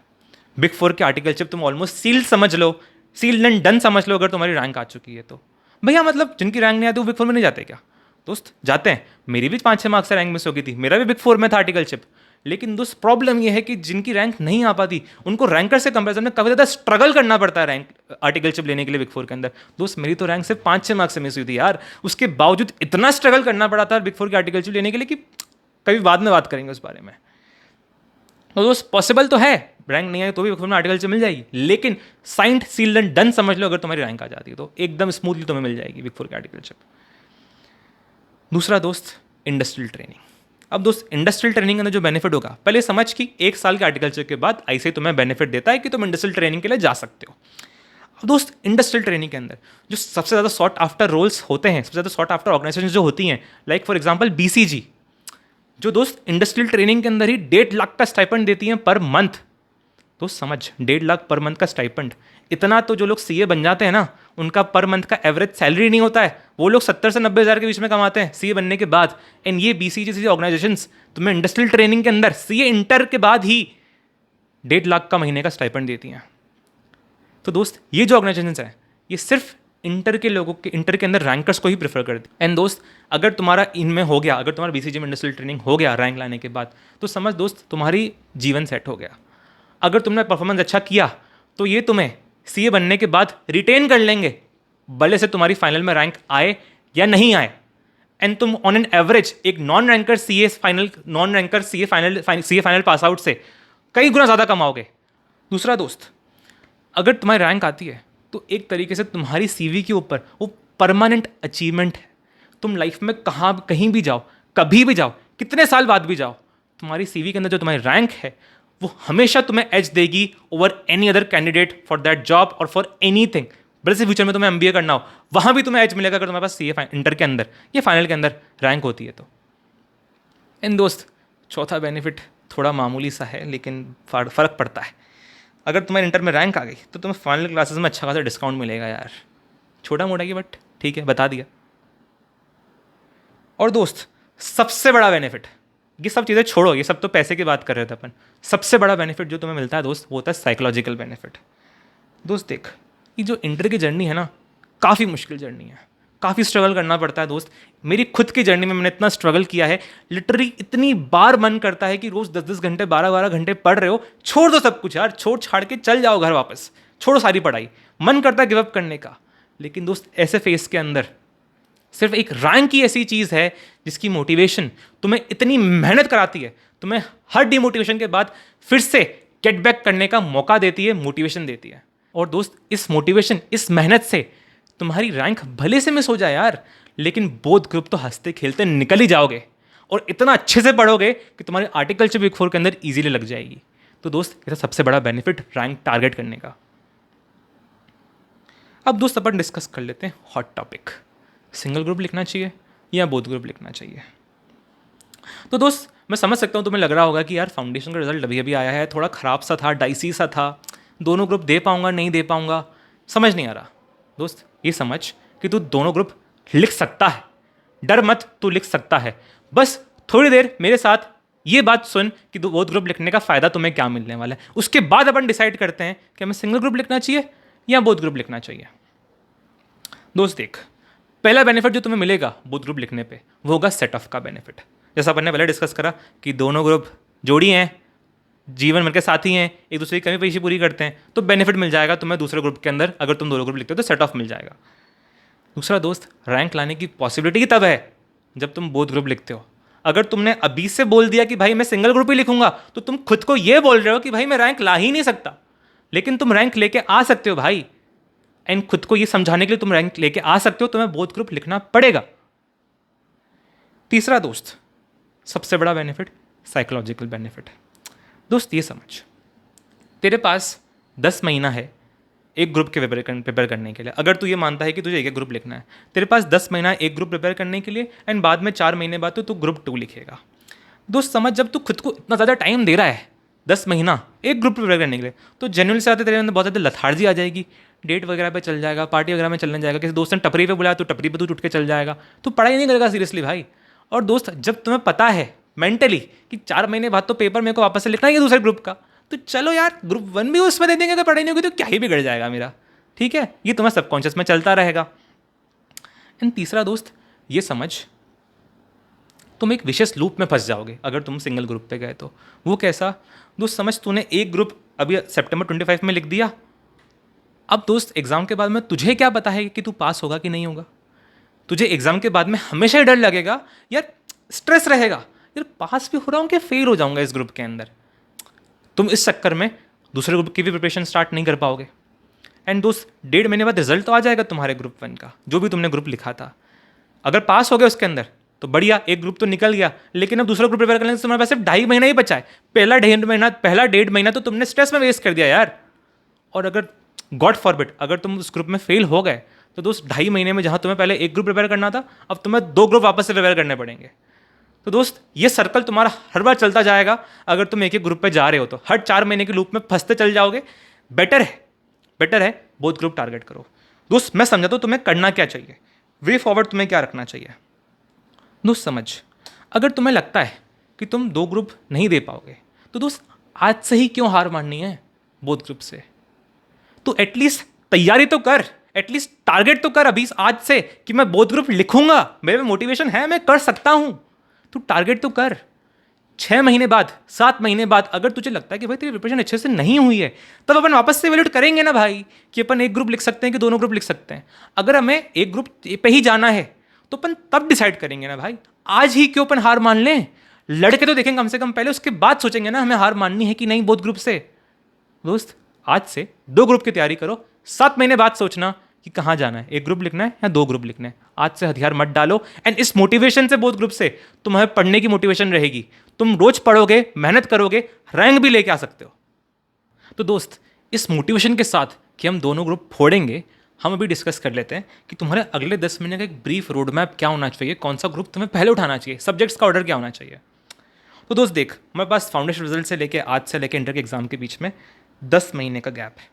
बिग 4 के आर्टिकलशिप तुम ऑलमोस्ट सील्ड समझ लो, सील्ड एंड डन समझ लो अगर तुम्हारी रैंक आ चुकी है तो। भैया मतलब जिनकी रैंक नहीं आती वो बिग 4 में नहीं जाते क्या? दोस्त जाते हैं, मेरी भी 5-6 मार्क्स से रैंक मिस हो गई थी, मेरा भी बिग 4 में था आर्टिकलशिप। लेकिन दोस्त प्रॉब्लम ये है कि जिनकी रैंक नहीं आ पाती उनको रैंकर से कंपैरिजन में काफ़ी ज़्यादा स्ट्रगल करना पड़ता है रैंक आर्टिकलशिप लेने के लिए बिग 4 के अंदर। दोस्त मेरी तो रैंक सिर्फ 5-6 मार्क्स से मिस हुई थी यार, उसके बावजूद इतना स्ट्रगल करना पड़ा था बिग 4 की आर्टिकलशिप लेने के लिए कि कभी बाद में बात करेंगे उस बारे में। तो दोस्त पॉसिबल तो है, रैंक नहीं आई तो भी बिग 4 में आर्टिकलशिप मिल जाएगी, लेकिन साइंड सील्ड एंड डन समझ लो अगर तुम्हारी रैंक आ जाती है तो एकदम स्मूथली तुम्हें मिल जाएगी बिग 4 की आर्टिकलशिप। दूसरा दोस्त, इंडस्ट्रियल ट्रेनिंग। अब दोस्त इंडस्ट्रियल ट्रेनिंग के अंदर जो बेनिफिट होगा, पहले समझ कि 1 साल के आर्टिकलशिप के बाद ऐसे ही तुम्हें बेनिफिट देता है कि तुम इंडस्ट्रियल ट्रेनिंग के लिए जा सकते हो। अब दोस्त इंडस्ट्रियल ट्रेनिंग के अंदर जो सबसे ज़्यादा सॉट आफ्टर रोल्स होते हैं, सबसे ज़्यादा सॉट आफ्टर ऑर्गेनाइजेशन जो होती हैं, लाइक फॉर एग्जाम्पल BCG, जो दोस्त इंडस्ट्रियल ट्रेनिंग के अंदर ही 1.5 लाख का स्टाइपेंड देती हैं पर मंथ। तो समझ 1.5 लाख पर मंथ का स्टाइपेंड, इतना तो जो लोग सीए बन जाते हैं ना उनका पर मंथ का एवरेज सैलरी नहीं होता है। वो लोग 70 से 90 हज़ार के बीच में कमाते हैं सीए बनने के बाद। एंड ये बीसी जैसी ऑर्गेनाइजेशंस तुम्हें इंडस्ट्रियल ट्रेनिंग के अंदर सीए इंटर के बाद ही 1.5 लाख का महीने का स्टाइपेंड देती हैं। तो दोस्त ये जो ऑर्गेनाइजेशंस हैं ये सिर्फ इंटर के लोगों के, इंटर के अंदर रैंकर्स को ही प्रेफर करती है। एंड दोस्त अगर तुम्हारा इनमें हो गया, अगर तुम्हारा बीसीजी में इंडस्ट्रियल ट्रेनिंग हो गया रैंक लाने के बाद, तो समझ दोस्त तुम्हारी जीवन सेट हो गया। अगर तुमने परफॉर्मेंस अच्छा किया तो ये तुम्हें सीए बनने के बाद रिटेन कर लेंगे, भले से तुम्हारी फाइनल में रैंक आए या नहीं आए। एंड तुम ऑन एन एवरेज एक non ranker CA final pass out से कई गुना ज़्यादा कमाओगे। दूसरा दोस्त, अगर तुम्हारी रैंक आती है तो एक तरीके से तुम्हारी सीवी के ऊपर वो परमानेंट अचीवमेंट है। तुम लाइफ में कहीं भी जाओ, कभी भी जाओ, कितने साल बाद भी जाओ, तुम्हारी सीवी के अंदर जो तुम्हारी रैंक है वो हमेशा तुम्हें एज देगी over any other candidate for that job और फॉर एनीथिंग। भले से फ्यूचर में तुम्हें एमबीए करना हो, वहाँ भी तुम्हें एज मिलेगा अगर तुम्हारे पास सीए इंटर के अंदर या फाइनल के अंदर रैंक होती है तो। एंड दोस्त चौथा बेनिफिट थोड़ा मामूली सा है लेकिन फ़र्क पड़ता है। अगर तुम्हारे इंटर में रैंक आ गई तो तुम्हें फाइनल क्लासेस में अच्छा खासा डिस्काउंट मिलेगा यार। छोटा मोटा की बट ठीक है, बता दिया। और दोस्त सबसे बड़ा बेनिफिट, ये सब चीज़ें छोड़ो, ये सब तो पैसे की बात कर रहे थे अपन। सबसे बड़ा बेनिफिट जो तुम्हें मिलता है दोस्त वो होता है साइकोलॉजिकल बेनिफिट। दोस्त देख, ये जो इंटर की जर्नी है ना काफ़ी मुश्किल जर्नी है, काफ़ी स्ट्रगल करना पड़ता है दोस्त। मेरी खुद की जर्नी में मैंने इतना स्ट्रगल किया है, लिटरली इतनी बार मन करता है कि रोज़ 10-10 घंटे 12-12 घंटे पढ़ रहे हो, छोड़ दो सब कुछ यार, छोड़ छाड़ के चल जाओ घर वापस, छोड़ो सारी पढ़ाई, मन करता है गिव अप करने का। लेकिन दोस्त ऐसे फेस के अंदर सिर्फ एक रैंक ही ऐसी चीज़ है जिसकी मोटिवेशन तुम्हें इतनी मेहनत कराती है, तुम्हें हर डिमोटिवेशन के बाद फिर से गेट बैक करने का मौका देती है, मोटिवेशन देती है। और दोस्त इस मोटिवेशन, इस मेहनत से तुम्हारी रैंक भले से मिस हो जाए यार, लेकिन बोथ ग्रुप तो हंसते खेलते निकल ही जाओगे और इतना अच्छे से पढ़ोगे कि तुम्हारी आर्टिकलशिप बिग 4 के अंदर इजीली लग जाएगी। तो दोस्त ये सबसे बड़ा बेनिफिट रैंक टारगेट करने का। अब दोस्त अपन डिस्कस कर लेते हैं हॉट टॉपिक, सिंगल ग्रुप लिखना चाहिए या बोथ ग्रुप लिखना चाहिए। तो दोस्त मैं समझ सकता हूँ तुम्हें लग रहा होगा कि यार फाउंडेशन का रिजल्ट अभी अभी आया है, थोड़ा ख़राब सा था, डाइसी सा था, दोनों ग्रुप दे पाऊंगा नहीं दे पाऊंगा, समझ नहीं आ रहा। दोस्त ये समझ कि तू दोनों ग्रुप लिख सकता है, डर मत, तू लिख सकता है। बस थोड़ी देर मेरे साथ ये बात सुन कि बोथ ग्रुप लिखने का फ़ायदा तुम्हें क्या मिलने वाला है, उसके बाद अपन डिसाइड करते हैं कि हमें सिंगल ग्रुप लिखना चाहिए या बोथ ग्रुप लिखना चाहिए। दोस्त देख, पहला बेनिफिट जो तुम्हें मिलेगा बोथ ग्रुप लिखने पे वो होगा सेट ऑफ का बेनिफिट। जैसा अपन ने पहले डिस्कस करा कि दोनों ग्रुप जोड़ी हैं, जीवन भर के साथी हैं, एक दूसरे की कमी पेशी पूरी करते हैं, तो बेनिफिट मिल जाएगा तुम्हें दूसरे ग्रुप के अंदर। अगर तुम दोनों ग्रुप लिखते हो तो सेट ऑफ मिल जाएगा। दूसरा दोस्त, रैंक लाने की पॉसिबिलिटी तब है जब तुम बोथ ग्रुप लिखते हो। अगर तुमने अभी से बोल दिया कि भाई मैं सिंगल ग्रुप ही लिखूंगा, तो तुम खुद को ये बोल रहे हो कि भाई मैं रैंक ला ही नहीं सकता, लेकिन तुम रैंक लेके आ सकते हो भाई। एंड खुद को ये समझाने के लिए तुम रैंक लेके आ सकते हो, तुम्हें बोथ ग्रुप लिखना पड़ेगा। तीसरा दोस्त, सबसे बड़ा बेनिफिट साइकोलॉजिकल बेनिफिट। दोस्त ये समझ, तेरे पास 10 महीना है एक ग्रुप के प्रिपेयर करने के लिए। अगर तू ये मानता है कि तुझे एक ग्रुप लिखना है, तेरे पास 10 महीना एक ग्रुप प्रिपेयर करने के लिए, एंड बाद में 4 महीने बाद तो तू ग्रुप 2 लिखेगा। दोस्त समझ, जब तू खुद को इतना ज़्यादा टाइम दे रहा है 10 महीना एक ग्रुप प्रिपेयर करने के लिए, तो जेन्युइन से आते तेरे अंदर बहुत ज़्यादा लथार्जी आ जाएगी, डेट वगैरह पे चल जाएगा, पार्टी वगैरह में चलने जाएगा, किसी दोस्त ने टपरी पे बुलाया तो टपरी पे तू उठ के चल जाएगा, तो पढ़ाई नहीं करेगा सीरियसली भाई। और दोस्त जब तुम्हें पता है मेंटली कि 4 महीने बाद तो पेपर मेरे को वापस से लिखना है दूसरे ग्रुप का, तो चलो यार ग्रुप 1 भी उसमें दे देंगे, अगर पढ़ाई नहीं होगी तो क्या ही बिगड़ जाएगा मेरा, ठीक है। ये तुम्हें सबकॉन्शियस में चलता रहेगा। एंड तीसरा दोस्त ये समझ, तुम एक विशेष लूप में फंस जाओगे अगर तुम सिंगल ग्रुप पे गए तो। वो कैसा दोस्त, समझ तूने एक ग्रुप अभी सितंबर 25 में लिख दिया, अब दोस्त एग्जाम के बाद में तुझे क्या पता है कि तू पास होगा कि नहीं होगा। तुझे एग्जाम के बाद में हमेशा ही डर लगेगा यार, स्ट्रेस रहेगा यार, पास भी हो रहा हूँ कि फेल हो जाऊंगा इस ग्रुप के अंदर। तुम इस चक्कर में दूसरे ग्रुप की भी प्रिपरेशन स्टार्ट नहीं कर पाओगे। एंड दोस्त 1.5 महीने बाद रिजल्ट तो आ जाएगा तुम्हारे ग्रुप 1 का, जो भी तुमने ग्रुप लिखा था। अगर पास हो गए उसके अंदर तो बढ़िया, एक ग्रुप तो निकल गया, लेकिन अब दूसरा ग्रुप प्रिपेयर करने से तुम्हारे पास सिर्फ 2.5 महीना ही बचा है। पहला 1.5 महीना तो तुमने स्ट्रेस में वेस्ट कर दिया यार। और अगर गॉड फॉरबिड अगर तुम उस ग्रुप में फेल हो गए, तो दोस्त 2.5 महीने में जहाँ तुम्हें पहले एक ग्रुप प्रिपेयर करना था, अब तुम्हें 2 ग्रुप वापस से प्रिपेयर करने पड़ेंगे। तो दोस्त ये सर्कल तुम्हारा हर बार चलता जाएगा अगर तुम एक एक ग्रुप पे जा रहे हो तो। हर 4 महीने के लूप में फंसते चल जाओगे। बेटर है बोथ ग्रुप टारगेट करो। दोस्त मैं समझाता हूँ तुम्हें करना क्या चाहिए, वे फॉरवर्ड तुम्हें क्या रखना चाहिए। दोस्त समझ, अगर तुम्हें लगता है कि तुम 2 ग्रुप नहीं दे पाओगे तो दोस्त आज से ही क्यों हार माननी है बोथ ग्रुप से। तो एटलीस्ट तैयारी तो कर, एटलीस्ट टारगेट तो कर अभी आज से कि मैं बोथ ग्रुप लिखूंगा, मेरे में मोटिवेशन है, मैं कर सकता हूं। तू टारगेट तो कर। 6 महीने बाद, 7 महीने बाद अगर तुझे लगता है कि भाई तेरी प्रिपरेशन अच्छे से नहीं हुई है, तब अपन वापस से इवैल्यूएट करेंगे ना भाई कि अपन एक ग्रुप लिख सकते हैं कि दोनों ग्रुप लिख सकते हैं। अगर हमें एक ग्रुप पे ही जाना है तो अपन तब डिसाइड करेंगे ना भाई। आज ही क्यों अपन हार मान लें? लड़के तो देखेंगे कम से कम पहले, उसके बाद सोचेंगे ना हमें हार माननी है कि नहीं बोथ ग्रुप से। दोस्त आज से 2 ग्रुप की तैयारी करो, 7 महीने बाद सोचना कि कहाँ जाना है, एक ग्रुप लिखना है या 2 ग्रुप लिखना है। आज से हथियार मत डालो। एंड इस मोटिवेशन से बोथ ग्रुप से तुम्हें पढ़ने की मोटिवेशन रहेगी, तुम रोज पढ़ोगे, मेहनत करोगे, रैंक भी लेके आ सकते हो। तो दोस्त इस मोटिवेशन के साथ कि हम दोनों ग्रुप फोड़ेंगे, हम अभी डिस्कस कर लेते हैं कि तुम्हारे अगले 10 महीने का एक ब्रीफ रोड मैप क्या होना चाहिए, कौन सा ग्रुप तुम्हें पहले उठाना चाहिए, सब्जेक्ट्स का ऑर्डर क्या होना चाहिए। तो दोस्त देख, हमारे पास फाउंडेशन रिजल्ट से लेके आज से लेके इंटर के एग्जाम के बीच में 10 महीने का गैप है,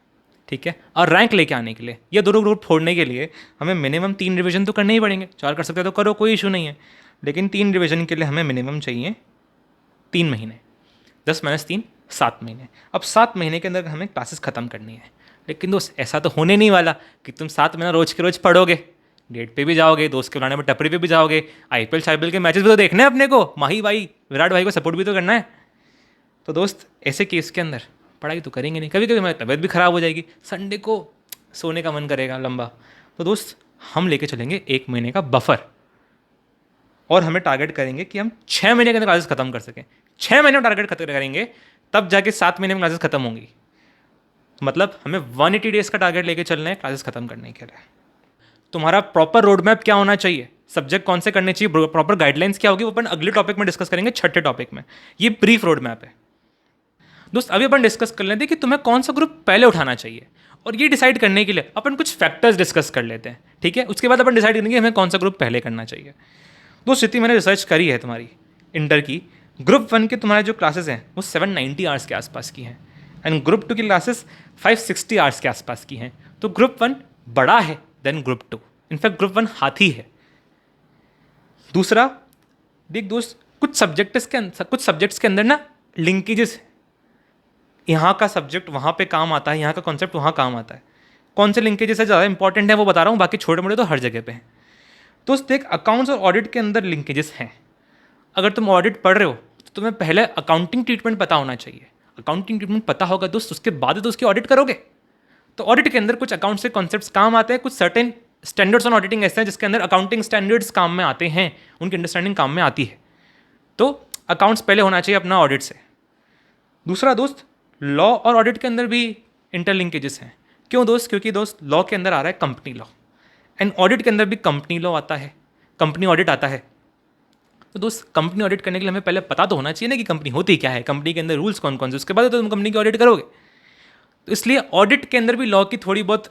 ठीक है। और रैंक लेके आने के लिए या दोनों ग्रुप फोड़ने के लिए हमें मिनिमम 3 रिवीजन तो करने ही पड़ेंगे। 4 कर सकते हो तो करो, कोई इशू नहीं है, लेकिन 3 रिवीजन के लिए हमें मिनिमम चाहिए 3 महीने। 10 - 3 7 महीने। अब 7 महीने के अंदर हमें क्लासेस खत्म करनी है। लेकिन दोस्त ऐसा तो होने नहीं वाला कि तुम 7 महीना रोज के रोज पढ़ोगे, डेट पे भी जाओगे, दोस्त के बुलाने में टपरी पे भी जाओगे, IPL के मैचेस भी तो देखने हैं अपने को, माही भाई विराट भाई को सपोर्ट भी तो करना है। तो दोस्त ऐसे केस के अंदर पढ़ाई तो करेंगे नहीं, कभी कभी हमारी तबीयत भी ख़राब हो जाएगी, संडे को सोने का मन करेगा लंबा। तो दोस्त हम लेके चलेंगे 1 महीने का बफर, और हमें टारगेट करेंगे कि हम 6 महीने के अंदर क्लासेस खत्म कर सकें। 6 महीने में टारगेट खत्म करेंगे, तब जाके 7 महीने में क्लासेस खत्म होंगी। मतलब हमें 180 डेज का टारगेट लेके चलना है क्लासेस खत्म करने के लिए। तुम्हारा प्रॉपर रोड मैप क्या होना चाहिए, सब्जेक्ट कौन से करने चाहिए, प्रॉपर गाइडलाइंस क्या होगी, वो अपन अगले टॉपिक में डिस्कस करेंगे, 6ठे टॉपिक में। ये ब्रीफ रोड मैप है। दोस्त अभी अपन डिस्कस कर लेते हैं कि तुम्हें कौन सा ग्रुप पहले उठाना चाहिए, और ये डिसाइड करने के लिए अपन कुछ फैक्टर्स डिस्कस कर लेते हैं, ठीक है। उसके बाद अपन डिसाइड करेंगे हमें कौन सा ग्रुप पहले करना चाहिए। दोस्त जितनी मैंने रिसर्च करी है तुम्हारी इंटर की, ग्रुप 1 के तुम्हारे जो क्लासेस हैं वो 790 आवर्स के आसपास की हैं, एंड ग्रुप 2 की क्लासेस 560 आवर्स के आसपास की हैं। तो ग्रुप 1 बड़ा है देन ग्रुप 2, इनफैक्ट ग्रुप 1 हाथी है। दूसरा देख दोस्त, कुछ सब्जेक्ट्स के अंदर ना लिंकेजेस है, यहाँ का सब्जेक्ट वहाँ पे काम आता है, यहाँ का कॉन्सेप्ट वहाँ काम आता है। कौन से लिंकेजेस है ज़्यादा इंपॉर्टेंट है वो बता रहा हूँ, बाकी छोटे मोटे तो हर जगह पे हैं। दोस्त देख, अकाउंट्स और ऑडिट के अंदर लिंकेजेस हैं। अगर तुम ऑडिट पढ़ रहे हो तो तुम्हें पहले अकाउंटिंग ट्रीटमेंट पता होना चाहिए। अकाउंटिंग ट्रीटमेंट पता होगा दोस्त, उसके बाद तो उसकी ऑडिट करोगे। तो ऑडिट के अंदर कुछ अकाउंट से कॉन्सेप्ट्स काम आते हैं, कुछ सर्टेन स्टैंडर्ड्स ऑन ऑडिटिंग ऐसे हैं जिसके अंदर अकाउंटिंग स्टैंडर्ड्स काम में आते हैं, उनकी अंडरस्टैंडिंग काम में आती है। तो अकाउंट्स पहले होना चाहिए अपना ऑडिट से। दूसरा दोस्त, लॉ और ऑडिट के अंदर भी इंटरलिंकेजेस हैं। क्यों दोस्त? क्योंकि दोस्त लॉ के अंदर आ रहा है कंपनी लॉ, एंड ऑडिट के अंदर भी कंपनी लॉ आता है, कंपनी ऑडिट आता है। तो दोस्त कंपनी ऑडिट करने के लिए हमें पहले पता तो होना चाहिए ना कि कंपनी होती क्या है, कंपनी के अंदर रूल्स कौन कौन से, उसके बाद तो तुम कंपनी की ऑडिट करोगे। तो इसलिए ऑडिट के अंदर भी लॉ की थोड़ी बहुत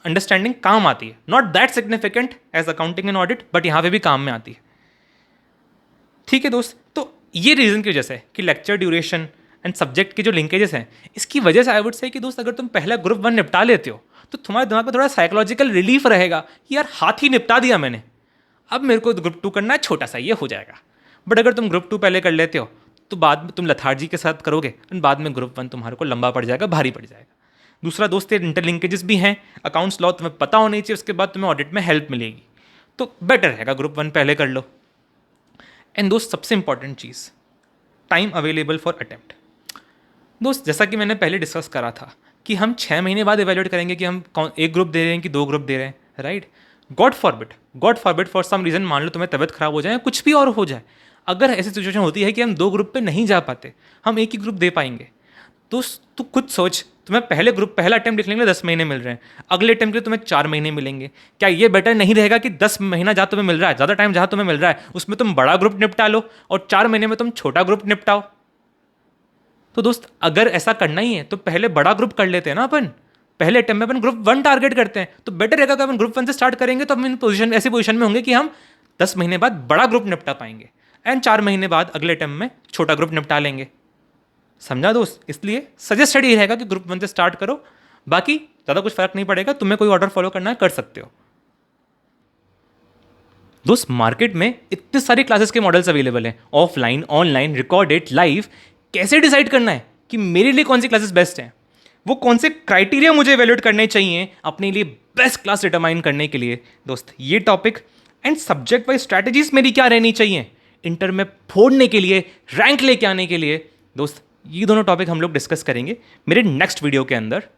अंडरस्टैंडिंग काम आती है, not that significant as accounting and audit, but यहाँ पे भी काम में आती है। ठीक है दोस्त, तो ये रीज़न की वजह से कि लेक्चर ड्यूरेशन एंड सब्जेक्ट के जो लिंकेजेस हैं, इसकी वजह से आई वुड से कि दोस्त अगर तुम पहला ग्रुप 1 निपटा लेते हो तो तुम्हारे दिमाग में थोड़ा साइकोलॉजिकल रिलीफ रहेगा कि यार हाथ ही निपटा दिया मैंने, अब मेरे को ग्रुप 2 करना है, छोटा सा ये हो जाएगा। बट अगर तुम ग्रुप 2 पहले कर लेते हो तो बाद में तुम लथार्जी के साथ करोगे, एंड बाद में ग्रुप 1 तुम्हारे को लंबा पड़ जाएगा, भारी पड़ जाएगा। दूसरा दोस्त, ये इंटरलिंकेजेस भी हैं, अकाउंट्स लॉ तुम्हें पता होनी चाहिए, उसके बाद तुम्हें ऑडिट में हेल्प मिलेगी, तो बेटर रहेगा ग्रुप 1 पहले कर लो। एंड दोस्त सबसे important cheese, time available for attempt. दोस्त जैसा कि मैंने पहले डिस्कस करा था कि हम 6 महीने बाद इवेल्युएट करेंगे कि हम एक ग्रुप दे रहे हैं कि 2 ग्रुप दे रहे हैं, right. God forbid for some reason, मान लो तुम्हें तबियत खराब हो जाए, कुछ भी और हो जाए, अगर ऐसी सिचुएशन होती है कि हम 2 ग्रुप पे नहीं जा पाते, हम एक ही ग्रुप दे पाएंगे, तो तू खुद सोच, तुम्हें पहला अटेम्प्ट लिखने के लिए 10 महीने मिल रहे हैं, अगले अटेम्प्ट के लिए तुम्हें 4 महीने मिलेंगे। क्या ये बेटर नहीं रहेगा कि 10 महीना जहाँ तुम्हें मिल रहा है, ज़्यादा टाइम जहाँ तुम्हें मिल रहा है, उसमें तुम बड़ा ग्रुप निपटा लो और 4 महीने में तुम छोटा ग्रुप निपटाओ। तो दोस्त अगर ऐसा करना ही है तो पहले बड़ा ग्रुप कर लेते हैं ना अपन, पहले अटेम्प्ट में अपन ग्रुप 1 टारगेट करते हैं, तो बेटर रहेगा कि अपन ग्रुप 1 से स्टार्ट करेंगे, तो हम ऐसी पोजीशन में होंगे कि हम 10 महीने बाद बड़ा ग्रुप निपटा पाएंगे। एंड 4 महीने बाद अगले अटेम्प्ट में छोटा ग्रुप निपटा लेंगे। समझा दोस्त? इसलिए सजेस्टेड ये रहेगा कि ग्रुप 1 से स्टार्ट करो, बाकी ज़्यादा कुछ फर्क नहीं पड़ेगा, तुम्हें कोई ऑर्डर फॉलो करना है कर सकते हो। दोस्त मार्केट में इतने सारे क्लासेस के मॉडल्स अवेलेबल हैं, ऑफलाइन, ऑनलाइन, रिकॉर्डेड, लाइव। कैसे डिसाइड करना है कि मेरे लिए कौन सी क्लासेस बेस्ट हैं, वो कौन से क्राइटेरिया मुझे इवेल्युएट करने चाहिए अपने लिए बेस्ट क्लास डिटरमाइन करने के लिए, दोस्त ये topic and subject wise strategies मेरी क्या रहनी चाहिए इंटर में फोड़ने के लिए, रैंक लेके आने के लिए, दोस्त ये दोनों टॉपिक हम लोग डिस्कस करेंगे मेरे नेक्स्ट वीडियो के अंदर।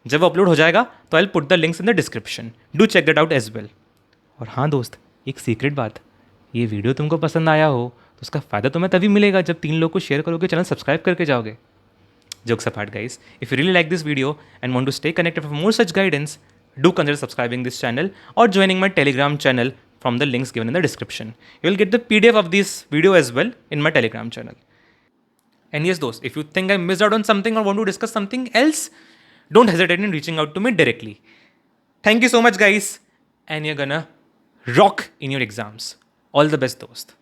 जब वो अपलोड हो जाएगा तो I will put the links in the description, do check that out as well. और हाँ दोस्त, एक सीक्रेट बात, ये वीडियो तुमको पसंद आया हो तो उसका फ़ायदा तुम्हें तभी मिलेगा जब 3 लोग को शेयर करोगे, चैनल सब्सक्राइब करके जाओगे। Jokes apart guys, if you really like this video and want to stay connected for more such guidance, do consider subscribing this channel or joining my Telegram channel from the links given in the description. You will get the PDF of this video as well in my Telegram channel. And yes dost, if you think I missed out on something or want to discuss something else, don't hesitate in reaching out to me directly. Thank you so much guys, and you're gonna rock in your exams. All the best dost.